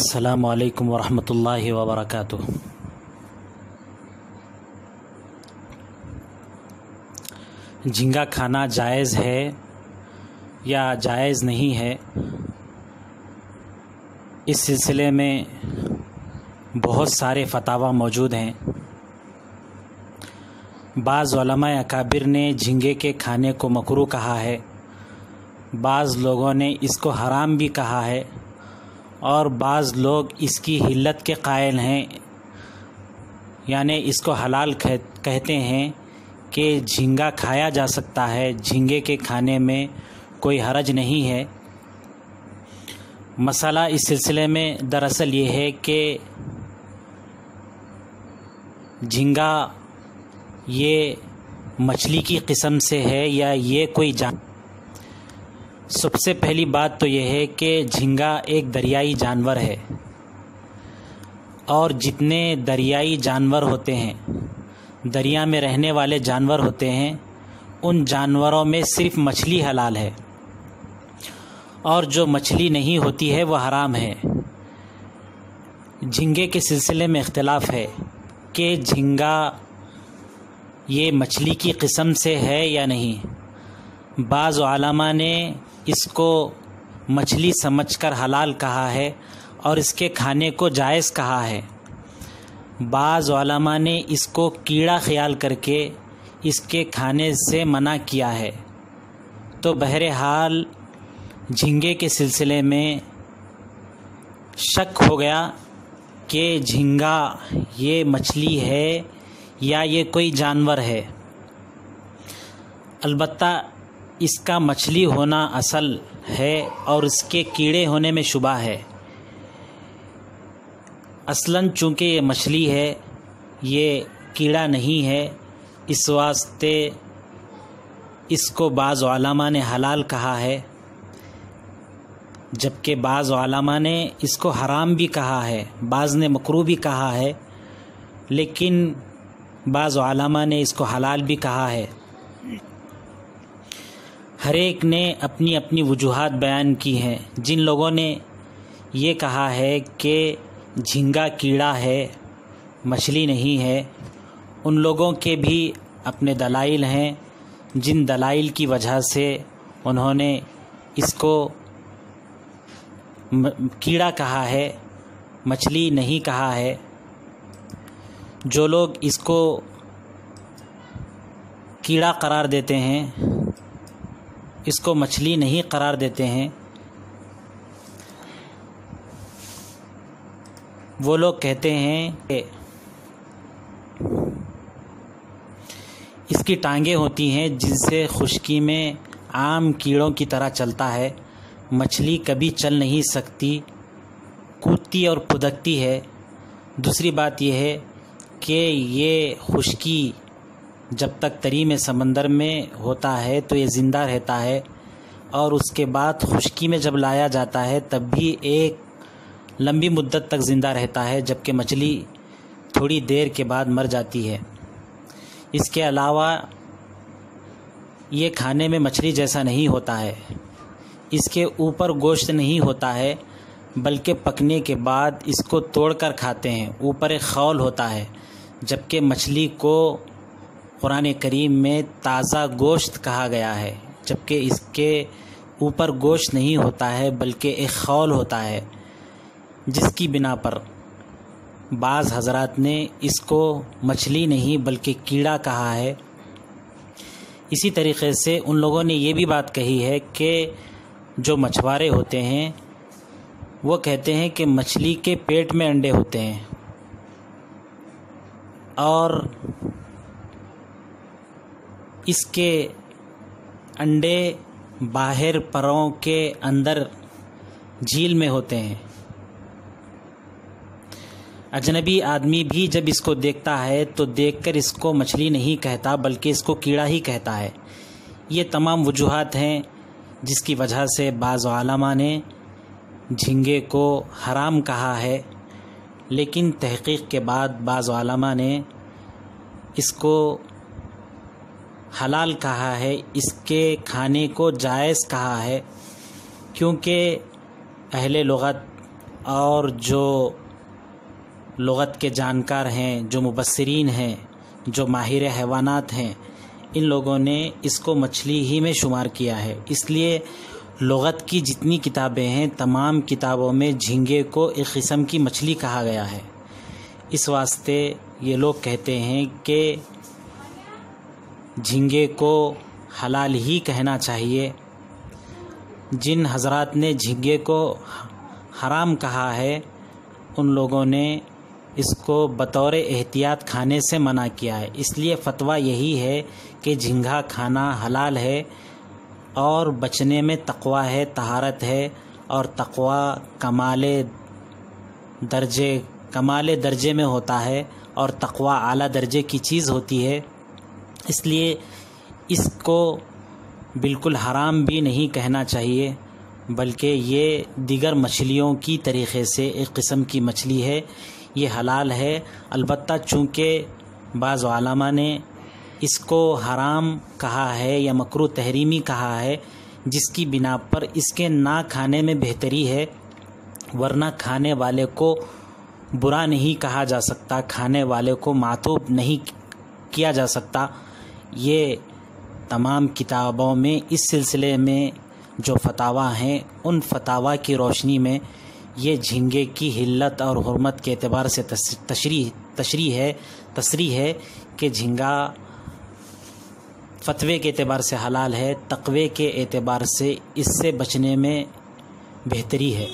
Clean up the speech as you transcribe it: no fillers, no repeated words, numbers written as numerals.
السلام علیکم ورحمۃ اللہ وبرکاتہ۔ جھینگا کھانا جائز ہے یا جائز نہیں ہے، اس سلسلے میں بہت سارے فتاوی موجود ہیں۔ بعض علماء اکابر نے جھینگے کے کھانے کو مکروہ کہا ہے، بعض لوگوں نے اس کو حرام بھی کہا ہے، اور بعض لوگ اس کی حلت کے قائل ہیں، یعنی اس کو حلال کہتے ہیں کہ جھینگا کھایا جا سکتا ہے، جھینگے کے کھانے میں کوئی حرج نہیں ہے۔ مسئلہ اس سلسلے میں دراصل یہ ہے کہ جھینگا یہ مچھلی کی قسم سے ہے یا یہ کوئی سب سے پہلی بات تو یہ ہے کہ جھینگا ایک دریائی جانور ہے، اور جتنے دریائی جانور ہوتے ہیں، دریا میں رہنے والے جانور ہوتے ہیں، ان جانوروں میں صرف مچھلی حلال ہے، اور جو مچھلی نہیں ہوتی ہے وہ حرام ہے۔ جھینگے کے سلسلے میں اختلاف ہے کہ جھینگا یہ مچھلی کی قسم سے ہے یا نہیں۔ بعض علماء نے اس کو مچھلی سمجھ کر حلال کہا ہے اور اس کے کھانے کو جائز کہا ہے، بعض علماء نے اس کو کیڑا خیال کر کے اس کے کھانے سے منع کیا ہے۔ تو بہرحال جھینگے کے سلسلے میں شک ہو گیا کہ جھینگا یہ مچھلی ہے یا یہ کوئی جانور ہے۔ البتہ اس کا مچھلی ہونا اصل ہے اور اس کے کیڑے ہونے میں شبہ ہے۔ اصلاً چونکہ یہ مچھلی ہے، یہ کیڑا نہیں ہے، اس واسطے اس کو بعض علماء نے حلال کہا ہے، جبکہ بعض علماء نے اس کو حرام بھی کہا ہے، بعض نے مکروہ بھی کہا ہے، لیکن بعض علماء نے اس کو حلال بھی کہا ہے۔ ہر ایک نے اپنی اپنی وجوہات بیان کی ہیں۔ جن لوگوں نے یہ کہا ہے کہ جھینگا کیڑا ہے، مچھلی نہیں ہے، ان لوگوں کے بھی اپنے دلائل ہیں، جن دلائل کی وجہ سے انہوں نے اس کو کیڑا کہا ہے، مچھلی نہیں کہا ہے۔ جو لوگ اس کو کیڑا قرار دیتے ہیں، اس کو مچھلی نہیں قرار دیتے ہیں، وہ لوگ کہتے ہیں کہ اس کی ٹانگیں ہوتی ہیں جن سے خشکی میں عام کیڑوں کی طرح چلتا ہے، مچھلی کبھی چل نہیں سکتی، کودتی اور پھدکتی ہے۔ دوسری بات یہ ہے کہ یہ خشکی جب تک تریم سمندر میں ہوتا ہے تو یہ زندہ رہتا ہے، اور اس کے بعد خشکی میں جب لایا جاتا ہے تب بھی ایک لمبی مدت تک زندہ رہتا ہے، جبکہ مچھلی تھوڑی دیر کے بعد مر جاتی ہے۔ اس کے علاوہ یہ کھانے میں مچھلی جیسا نہیں ہوتا ہے، اس کے اوپر گوشت نہیں ہوتا ہے، بلکہ پکنے کے بعد اس کو توڑ کر کھاتے ہیں، اوپر ایک خول ہوتا ہے، جبکہ مچھلی کو قرآن کریم میں تازہ گوشت کہا گیا ہے، جبکہ اس کے اوپر گوشت نہیں ہوتا ہے بلکہ ایک خول ہوتا ہے، جس کی بنا پر بعض حضرات نے اس کو مچھلی نہیں بلکہ کیڑا کہا ہے۔ اسی طریقے سے ان لوگوں نے یہ بھی بات کہی ہے کہ جو مچھوارے ہوتے ہیں وہ کہتے ہیں کہ مچھلی کے پیٹ میں انڈے ہوتے ہیں، اور اس کے انڈے باہر پروں کے اندر جھیل میں ہوتے ہیں۔ اجنبی آدمی بھی جب اس کو دیکھتا ہے تو دیکھ کر اس کو مچھلی نہیں کہتا بلکہ اس کو کیڑا ہی کہتا ہے۔ یہ تمام وجوہات ہیں جس کی وجہ سے بعض علماء نے جھینگے کو حرام کہا ہے، لیکن تحقیق کے بعد بعض علماء نے اس کو حلال کہا ہے، اس کے کھانے کو جائز کہا ہے، کیونکہ اہل لغت اور جو لغت کے جانکار ہیں، جو مبصرین ہیں، جو ماہر حیوانات ہیں، ان لوگوں نے اس کو مچھلی ہی میں شمار کیا ہے۔ اس لیے لغت کی جتنی کتابیں ہیں تمام کتابوں میں جھینگے کو ایک قسم کی مچھلی کہا گیا ہے۔ اس واسطے یہ لوگ کہتے ہیں کہ جھینگے کو حلال ہی کہنا چاہیے۔ جن حضرات نے جھینگے کو حرام کہا ہے ان لوگوں نے اس کو بطور احتیاط کھانے سے منع کیا ہے۔ اس لیے فتویٰ یہی ہے کہ جھینگا کھانا حلال ہے اور بچنے میں تقویٰ ہے، طہارت ہے، اور تقویٰ کمال درجے میں ہوتا ہے اور تقویٰ اعلیٰ درجے کی چیز ہوتی ہے۔ اس لیے اس کو بالکل حرام بھی نہیں کہنا چاہیے، بلکہ یہ دیگر مچھلیوں کی طریقے سے ایک قسم کی مچھلی ہے، یہ حلال ہے۔ البتہ چونکہ بعض علماء نے اس کو حرام کہا ہے یا مکروہ تحریمی کہا ہے، جس کی بنا پر اس کے نہ کھانے میں بہتری ہے، ورنہ کھانے والے کو برا نہیں کہا جا سکتا، کھانے والے کو معتوب نہیں کیا جا سکتا۔ یہ تمام کتابوں میں اس سلسلے میں جو فتاویٰ ہیں ان فتاویٰ کی روشنی میں یہ جھینگے کی حلت اور حرمت کے اعتبار سے تصریح ہے کہ جھینگا فتوے کے اعتبار سے حلال ہے، تقوی کے اعتبار سے اس سے بچنے میں بہتری ہے۔